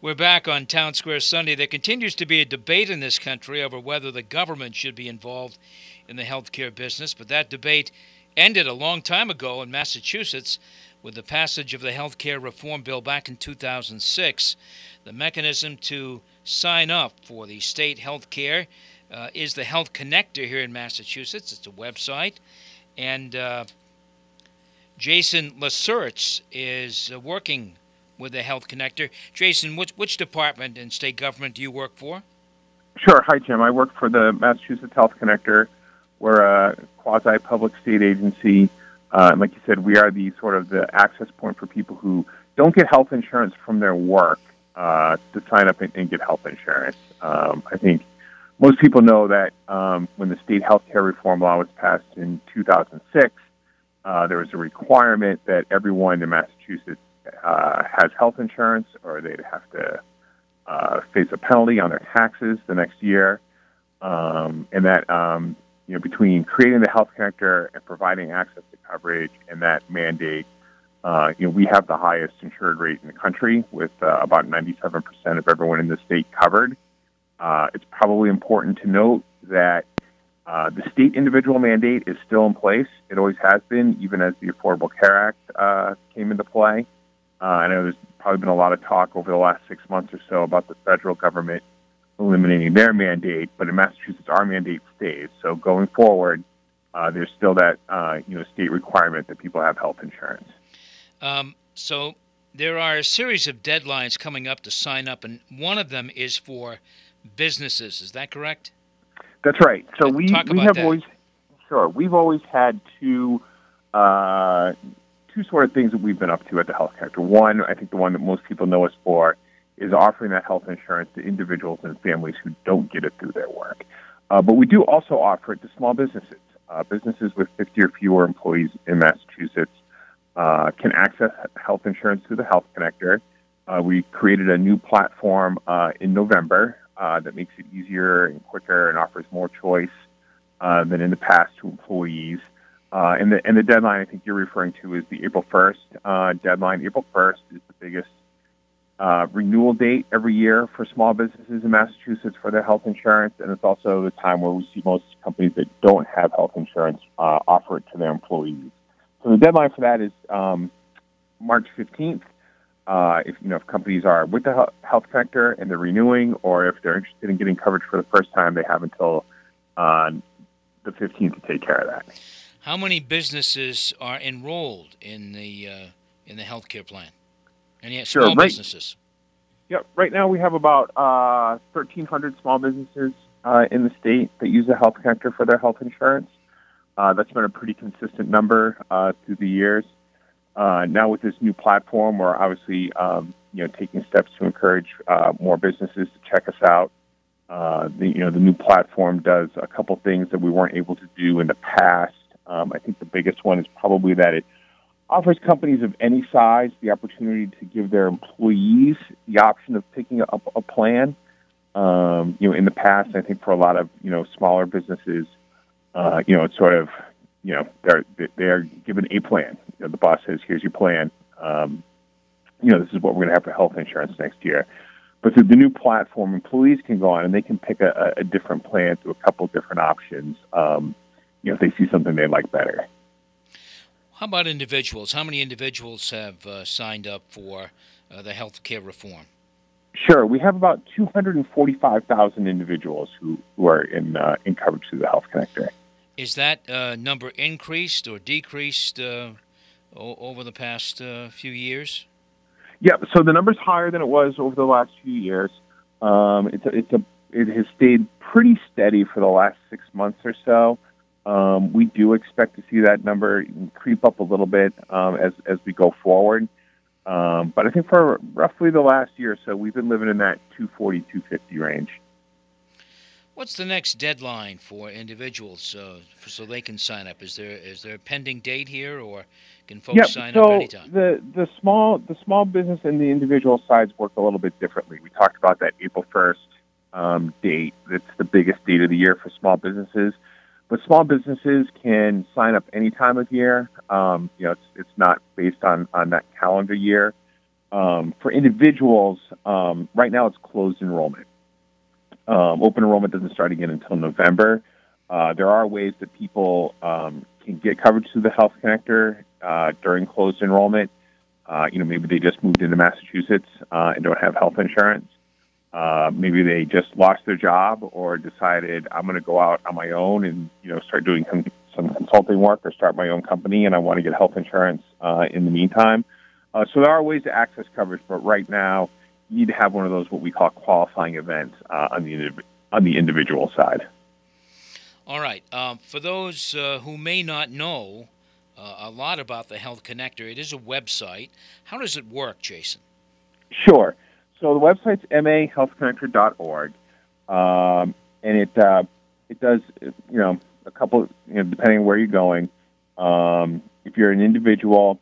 We're back on Town Square Sunday. There continues to be a debate in this country over whether the government should be involved in the healthcare business, but that debate ended a long time ago in Massachusetts with the passage of the healthcare reform bill back in 2006. The mechanism to sign up for the state healthcare is the Health Connector here in Massachusetts. It's a website, and Jason Lasurts is working with the Health Connector. Jason, which department in state government do you work for? Sure. Hi, Jim. I work for the Massachusetts Health Connector. We're a quasi-public state agency. And like you said, we are the sort of the access point for people who don't get health insurance from their work to sign up and get health insurance. I think most people know that when the state health care reform law was passed in 2006, there was a requirement that everyone in Massachusetts has health insurance, or they'd have to face a penalty on their taxes the next year. And that, between creating the Health Connector and providing access to coverage and that mandate, we have the highest insured rate in the country with about 97% of everyone in the state covered. It's probably important to note that the state individual mandate is still in place. It always has been, even as the Affordable Care Act came into play. I know there's probably been a lot of talk over the last 6 months or so about the federal government eliminating their mandate, but in Massachusetts, our mandate stays. So going forward, there's still that state requirement that people have health insurance. So there are a series of deadlines coming up to sign up, and one of them is for businesses. Is that correct? That's right. So we have that. We've always had two sort of things that we've been up to at the Health Connector. One, I think the one that most people know us for, is offering that health insurance to individuals and families who don't get it through their work. But we do also offer it to small businesses. Businesses with 50 or fewer employees in Massachusetts can access health insurance through the Health Connector. We created a new platform in November that makes it easier and quicker and offers more choice than in the past to employees. And the deadline I think you're referring to is the April 1st deadline. April 1st is the biggest renewal date every year for small businesses in Massachusetts for their health insurance, and it's also the time where we see most companies that don't have health insurance offer it to their employees. So the deadline for that is March 15th. If companies are with the Health Connector and they're renewing, or if they're interested in getting coverage for the first time, they have until the 15th to take care of that. How many businesses are enrolled in the healthcare plan? Any small businesses? Yep. Right now we have about 1,300 small businesses in the state that use the Health Connector for their health insurance. That's been a pretty consistent number through the years. Now with this new platform, we're obviously taking steps to encourage more businesses to check us out. The new platform does a couple things that we weren't able to do in the past. I think the biggest one is probably that it offers companies of any size the opportunity to give their employees the option of picking up a plan. In the past, I think for a lot of smaller businesses, it's sort of they're given a plan. The boss says, "Here's your plan. This is what we're going to have for health insurance next year." But through the new platform, employees can go on and they can pick a different plan through a couple different options. If they see something they like better. How about individuals? How many individuals have signed up for the health care reform? Sure. We have about 245,000 individuals who are in coverage through the Health Connector. Is that number increased or decreased over the past few years? Yeah, so the number's higher than it was over the last few years. It has stayed pretty steady for the last 6 months or so. We do expect to see that number creep up a little bit as we go forward. But I think for roughly the last year or so, we've been living in that 240, 250 range. What's the next deadline for individuals so they can sign up? Is there a pending date here, or can folks sign up anytime? The small business and the individual sides work a little bit differently. We talked about that April 1st date. That's the biggest date of the year for small businesses. But small businesses can sign up any time of year. It's not based on that calendar year. For individuals, right now it's closed enrollment. Open enrollment doesn't start again until November. There are ways that people can get coverage through the Health Connector during closed enrollment. Maybe they just moved into Massachusetts and don't have health insurance. Maybe they just lost their job or decided I'm going to go out on my own and start doing some consulting work or start my own company, and I want to get health insurance in the meantime. So there are ways to access coverage, but right now you need to have one of those what we call qualifying events on the individual side. All right. For those who may not know a lot about the Health Connector, it is a website. How does it work, Jason? Sure. So the website's mahealthconnector.org, and it does a couple depending on where you're going. If you're an individual,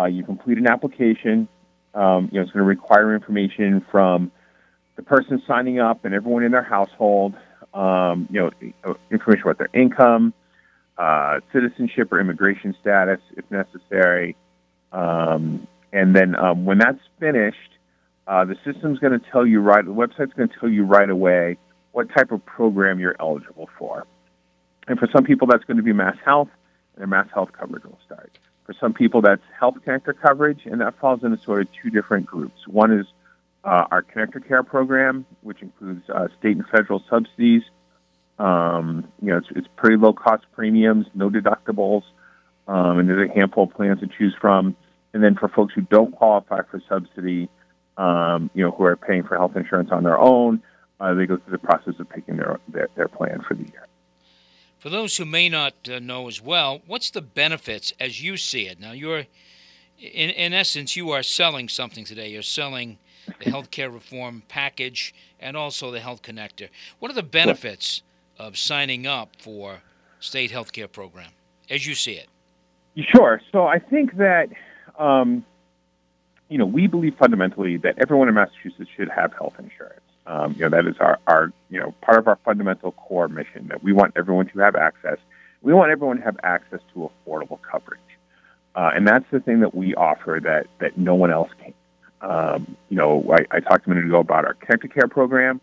you complete an application. It's going to require information from the person signing up and everyone in their household. Information about their income, citizenship or immigration status, if necessary. And then when that's finished, the system's going to tell you the website's going to tell you right away what type of program you're eligible for. And for some people, that's going to be Mass Health, and their Mass Health coverage will start. For some people, that's Health Connector coverage, and that falls into sort of two different groups. One is our Connector Care program, which includes state and federal subsidies. It's pretty low-cost premiums, no deductibles, and there's a handful of plans to choose from. And then for folks who don't qualify for subsidy, who are paying for health insurance on their own, they go through the process of picking their plan for the year. For those who may not know as well, what's the benefits as you see it? Now, you're, in essence, you are selling something today. You're selling the healthcare reform package and also the Health Connector. What are the benefits of signing up for state healthcare program as you see it? Sure. So I think that, we believe fundamentally that everyone in Massachusetts should have health insurance. That is our part of our fundamental core mission, that we want everyone to have access. We want everyone to have access to affordable coverage. And that's the thing that we offer that no one else can. I talked a minute ago about our Connector Care program,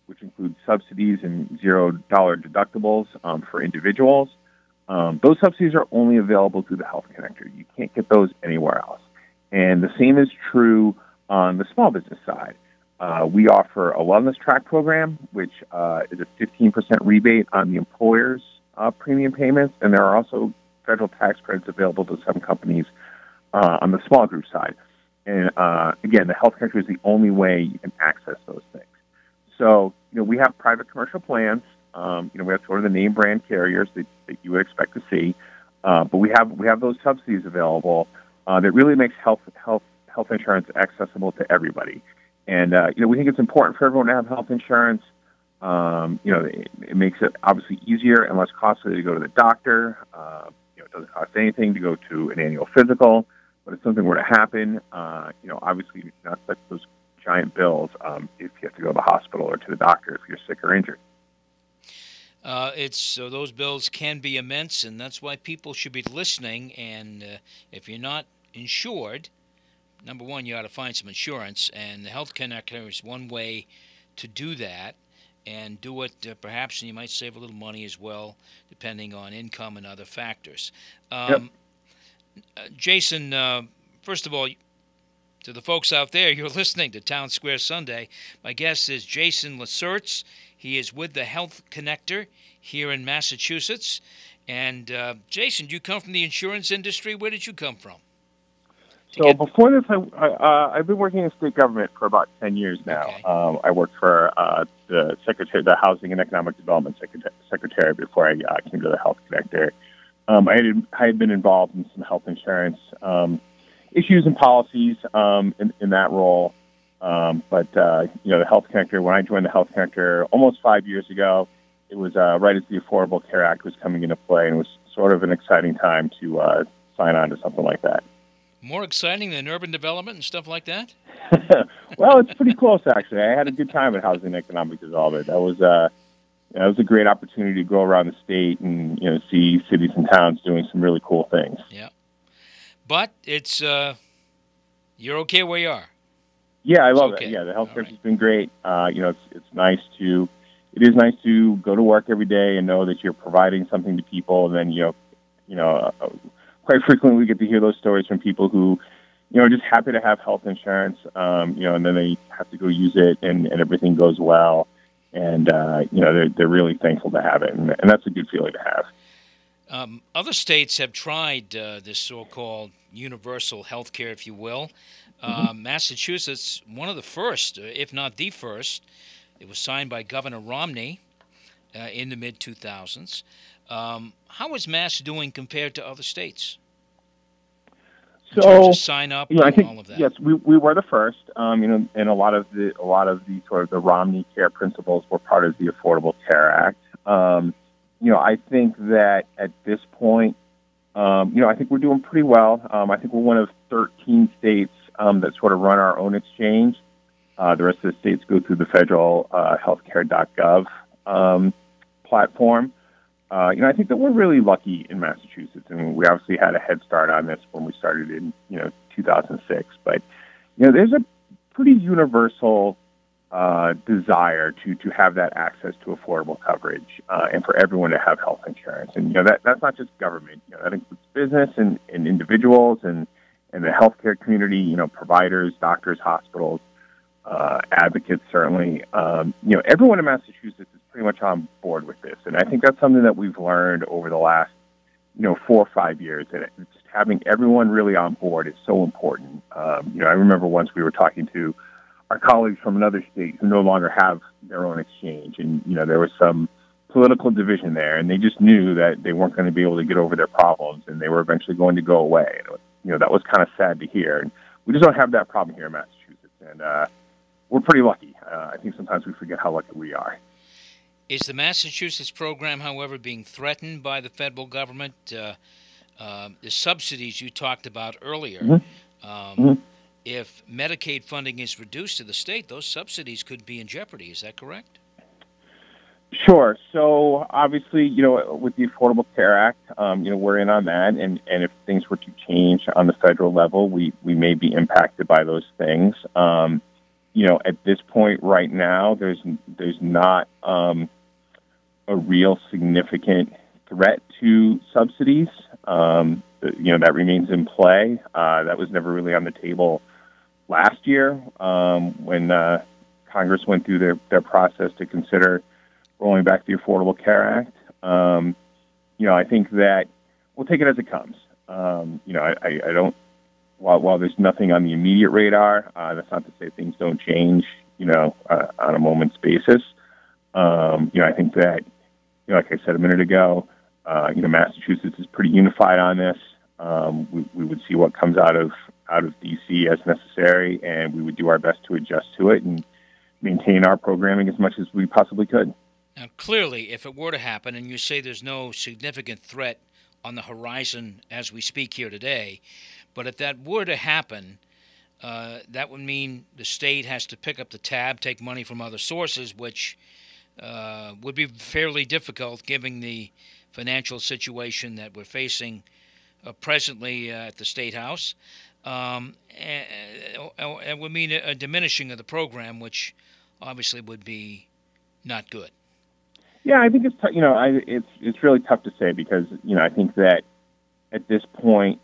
which includes subsidies and $0 deductibles for individuals. Those subsidies are only available through the Health Connector. You can't get those anywhere else. And the same is true on the small business side. We offer a wellness track program, which is a 15% rebate on the employer's premium payments, and there are also federal tax credits available to some companies on the small group side. And again, the Health Connector is the only way you can access those things. So, we have private commercial plans. We have sort of the name brand carriers that you would expect to see, but we have those subsidies available that really makes health insurance accessible to everybody. And we think it's important for everyone to have health insurance. It makes it obviously easier and less costly to go to the doctor. It doesn't cost anything to go to an annual physical. But if something were to happen, obviously you not expect those giant bills if you have to go to the hospital or to the doctor if you're sick or injured. So those bills can be immense, and that's why people should be listening. And if you're not insured, number one, you ought to find some insurance, and the Health Connector is one way to do that, and do it perhaps, and you might save a little money as well, depending on income and other factors. Yep. Jason, first of all, to the folks out there, you're listening to Town Square Sunday. My guest is Jason Lacerts. He is with the Health Connector here in Massachusetts. And Jason, do you come from the insurance industry? Where did you come from? So before this, I've been working in state government for about 10 years now. Okay. I worked for the Housing and Economic Development Secretary before I came to the Health Connector. I had been involved in some health insurance issues and policies in that role. But the Health Connector, when I joined the Health Connector almost 5 years ago, it was right as the Affordable Care Act was coming into play, and it was sort of an exciting time to sign on to something like that. More exciting than urban development and stuff like that? Well, it's pretty close, actually. I had a good time at Housing and Economic Development. That was a great opportunity to go around the state and see cities and towns doing some really cool things. Yeah, but it's you're okay where you are. Yeah, I It's love it. okay. Yeah, the All healthcare right. has been great. It is nice to go to work every day and know that you're providing something to people. And then, quite frequently we get to hear those stories from people who, are just happy to have health insurance, and then they have to go use it and everything goes well. And, they're really thankful to have it. And that's a good feeling to have. Other states have tried this so-called universal health care, if you will. Hmm. Massachusetts, one of the first, if not the first. It was signed by Governor Romney in the mid-2000s. How is Mass doing compared to other states in terms of So, sign up I and think all of that? yes, we were the first. And a lot of the sort of the Romney Care principles were part of the Affordable Care Act. I think that at this point, I think we're doing pretty well. I think we're one of 13 states that sort of run our own exchange. The rest of the states go through the federal healthcare.gov platform. I think that we're really lucky in Massachusetts, and we obviously had a head start on this when we started in 2006. But there's a pretty universal desire to have that access to affordable coverage and for everyone to have health insurance. And that's not just government. That includes business and individuals and the healthcare community. Providers, doctors, hospitals. Advocates, certainly. Everyone in Massachusetts is pretty much on board with this. And I think that's something that we've learned over the last, 4 or 5 years. And it's having everyone really on board is so important. I remember once we were talking to our colleagues from another state who no longer have their own exchange. And, there was some political division there. And they just knew that they weren't going to be able to get over their problems. And they were eventually going to go away. And, that was kind of sad to hear. And we just don't have that problem here in Massachusetts. And, we're pretty lucky. I think sometimes we forget how lucky we are. Is the Massachusetts program, however, being threatened by the federal government? The subsidies you talked about earlier, Mm-hmm. Mm-hmm. If Medicaid funding is reduced to the state, those subsidies could be in jeopardy. Is that correct? Sure. So obviously, with the Affordable Care Act, we're in on that. And if things were to change on the federal level, we may be impacted by those things. At this point right now, there's not a real significant threat to subsidies. That remains in play. That was never really on the table last year when Congress went through their process to consider rolling back the Affordable Care Act. I think that we'll take it as it comes. I don't. While there's nothing on the immediate radar, that's not to say things don't change, on a moment's basis. I think that, like I said a minute ago, Massachusetts is pretty unified on this. We would see what comes out of D.C. as necessary, and we would do our best to adjust to it and maintain our programming as much as we possibly could. Now, clearly, if it were to happen, and you say there's no significant threat on the horizon as we speak here today, but if that were to happen, that would mean the state has to pick up the tab, take money from other sources, which would be fairly difficult given the financial situation that we're facing presently at the State House. And it would mean a diminishing of the program, which obviously would be not good. Yeah, I think it's it's really tough to say because I think that at this point,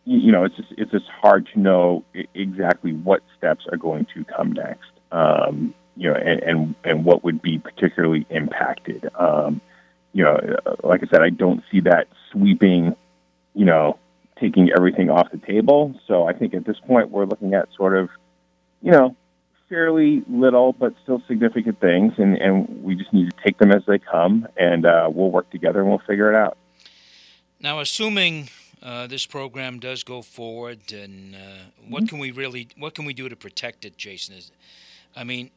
it's just hard to know exactly what steps are going to come next. And what would be particularly impacted. Like I said, I don't see that sweeping, taking everything off the table. So I think at this point we're looking at sort of, fairly little but still significant things, and we just need to take them as they come, and we'll work together and we'll figure it out. Now, assuming this program does go forward, and what can we do to protect it, Jason?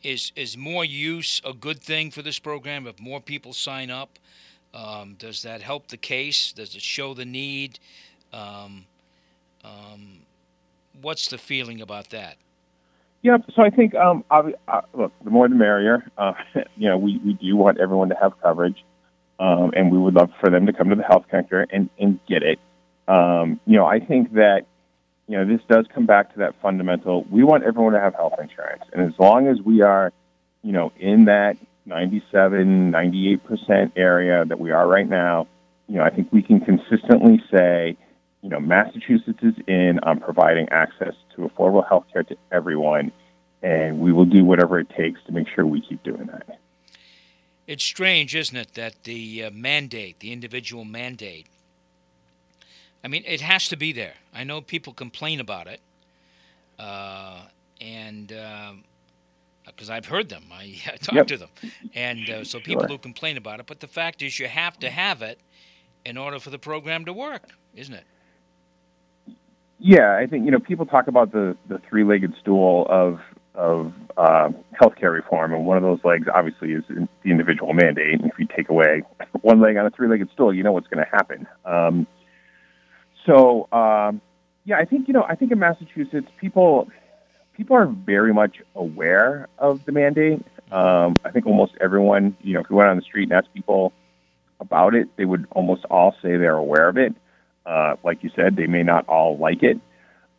Is more use a good thing for this program? If more people sign up, does that help the case? Does it show the need? What's the feeling about that? Yeah, so I think, look, the more the merrier. We do want everyone to have coverage, and we would love for them to come to the health center and get it. I think that, this does come back to that fundamental. We want everyone to have health insurance. And as long as we are, in that 97, 98% area that we are right now, I think we can consistently say, Massachusetts is in on providing access to affordable health care to everyone, and we will do whatever it takes to make sure we keep doing that. It's strange, isn't it, that the mandate, the individual mandate, it has to be there. I know people complain about it, because I've heard them. I talk to them. And so people who complain about it. But the fact is you have to have it in order for the program to work, isn't it? Yeah, I think, people talk about the three-legged stool of healthcare reform, and one of those legs, obviously, is the individual mandate. And if you take away one leg on a three-legged stool, you know what's going to happen. I think in Massachusetts, people are very much aware of the mandate. I think almost everyone, if you went on the street and asked people about it, they would almost all say they're aware of it. Like you said, they may not all like it.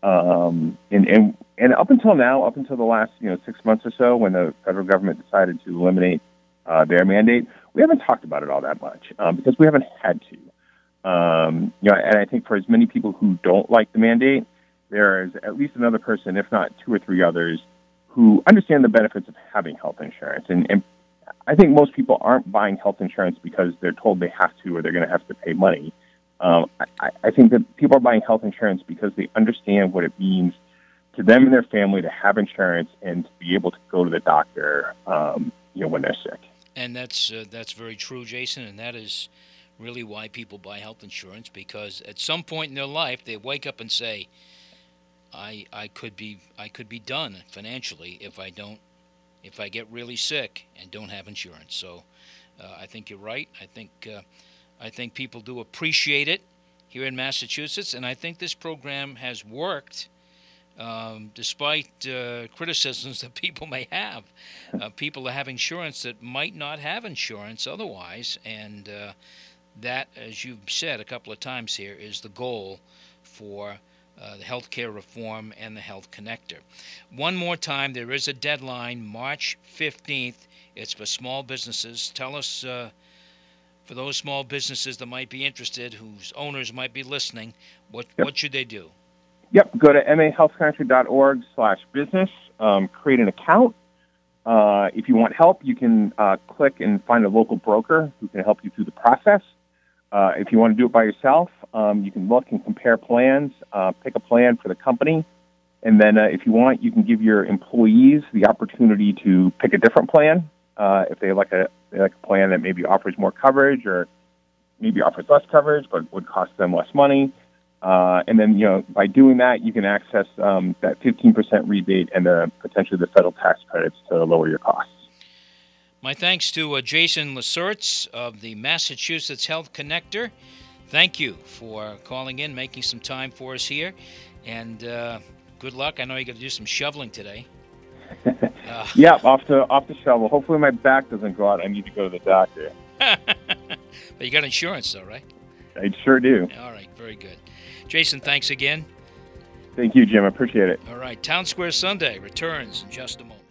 And up until now, up until the last 6 months or so, when the federal government decided to eliminate their mandate, we haven't talked about it all that much because we haven't had to. And I think for as many people who don't like the mandate, there is at least another person, if not two or three others, who understand the benefits of having health insurance. And I think most people aren't buying health insurance because they're told they have to or they're going to have to pay money. I think that people are buying health insurance because they understand what it means to them and their family to have insurance and to be able to go to the doctor, when they're sick. And that's very true, Jason, and that is really why people buy health insurance, because at some point in their life they wake up and say, I could be done financially if I get really sick and don't have insurance. So I think you're right. I think people do appreciate it here in Massachusetts, and I think this program has worked despite criticisms that people may have. People that have insurance that might not have insurance otherwise, and that, as you've said a couple of times here, is the goal for the healthcare reform and the Health Connector. One more time, there is a deadline, March 15th. It's for small businesses. Tell us, for those small businesses that might be interested, whose owners might be listening, what should they do? Yep, go to mahealthconnector.org/business, create an account. If you want help, you can click and find a local broker who can help you through the process. If you want to do it by yourself, you can look and compare plans, pick a plan for the company, and then if you want, you can give your employees the opportunity to pick a different plan if they like a plan that maybe offers more coverage or maybe offers less coverage but would cost them less money. And then, by doing that, you can access that 15% rebate and potentially the federal tax credits to lower your costs. My thanks to Jason Lesurtz of the Massachusetts Health Connector. Thank you for calling in, making some time for us here, and good luck. I know you got to do some shoveling today. Yeah, off the shovel. Hopefully my back doesn't go out. I need to go to the doctor. But you got insurance, though, right? I sure do. All right, very good. Jason, thanks again. Thank you, Jim. I appreciate it. All right, Town Square Sunday returns in just a moment.